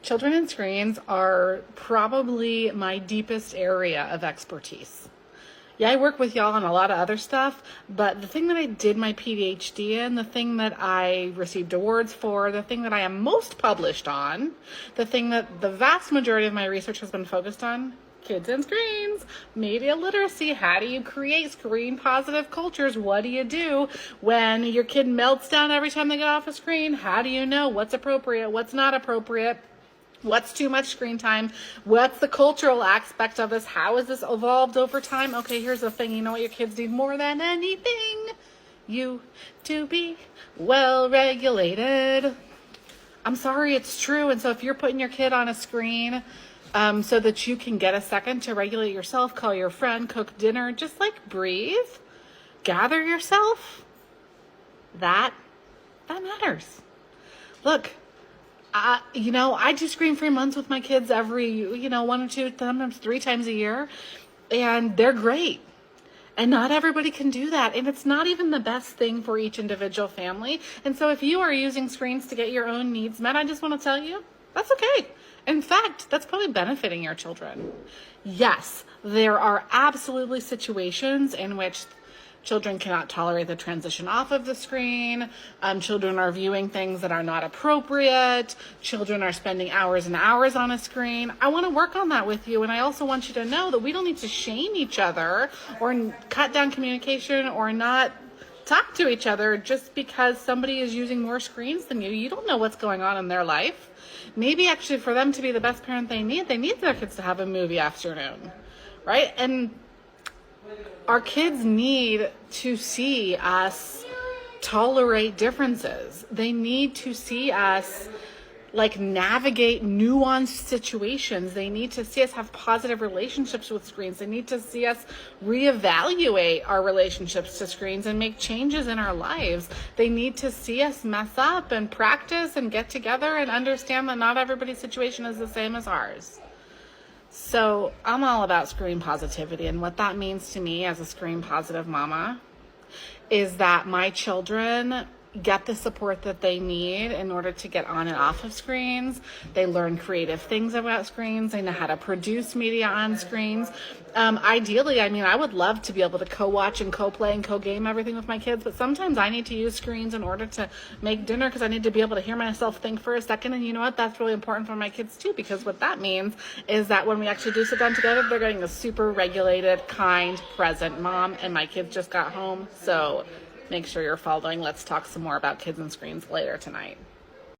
Children and screens are probably my deepest area of expertise. Yeah, I work with y'all on a lot of other stuff, but the thing that I did my PhD in, the thing that I received awards for, the thing that I am most published on, the thing that the vast majority of my research has been focused on, kids and screens, media literacy. How do you create screen positive cultures? What do you do when your kid melts down every time they get off a screen? How do you know what's appropriate, what's not appropriate? What's too much screen time? What's the cultural aspect of this? How has this evolved over time? Okay, here's the thing. You know what your kids need more than anything? You to be well regulated. I'm sorry, it's true. And so if you're putting your kid on a screen so that you can get a second to regulate yourself, call your friend, cook dinner, just like breathe, gather yourself, that matters. Look, I do screen-free months with my kids every, 1 or 2, sometimes 3 times a year, and they're great. And not everybody can do that. And it's not even the best thing for each individual family. And so if you are using screens to get your own needs met, I just want to tell you, that's okay. In fact, that's probably benefiting your children. Yes, there are absolutely situations in which children cannot tolerate the transition off of the screen. Children are viewing things that are not appropriate. Children are spending hours and hours on a screen. I want to work on that with you. And I also want you to know that we don't need to shame each other or cut down communication or not talk to each other just because somebody is using more screens than you. You don't know what's going on in their life. Maybe actually for them to be the best parent they need their kids to have a movie afternoon, right? And our kids need to see us tolerate differences. They need to see us navigate nuanced situations. They need to see us have positive relationships with screens. They need to see us reevaluate our relationships to screens and make changes in our lives. They need to see us mess up and practice and get together and understand that not everybody's situation is the same as ours. So I'm all about screen positivity, and what that means to me as a screen positive mama is that my children get the support that they need in order to get on and off of screens. They learn creative things about screens. They know how to produce media on screens. Ideally, I would love to be able to co-watch and co-play and co-game everything with my kids, but sometimes I need to use screens in order to make dinner because I need to be able to hear myself think for a second. And you know what? That's really important for my kids too, because what that means is that when we actually do sit down together, they're getting a super regulated, kind, present mom, and my kids just got home. So make sure you're following. Let's talk some more about kids and screens later tonight.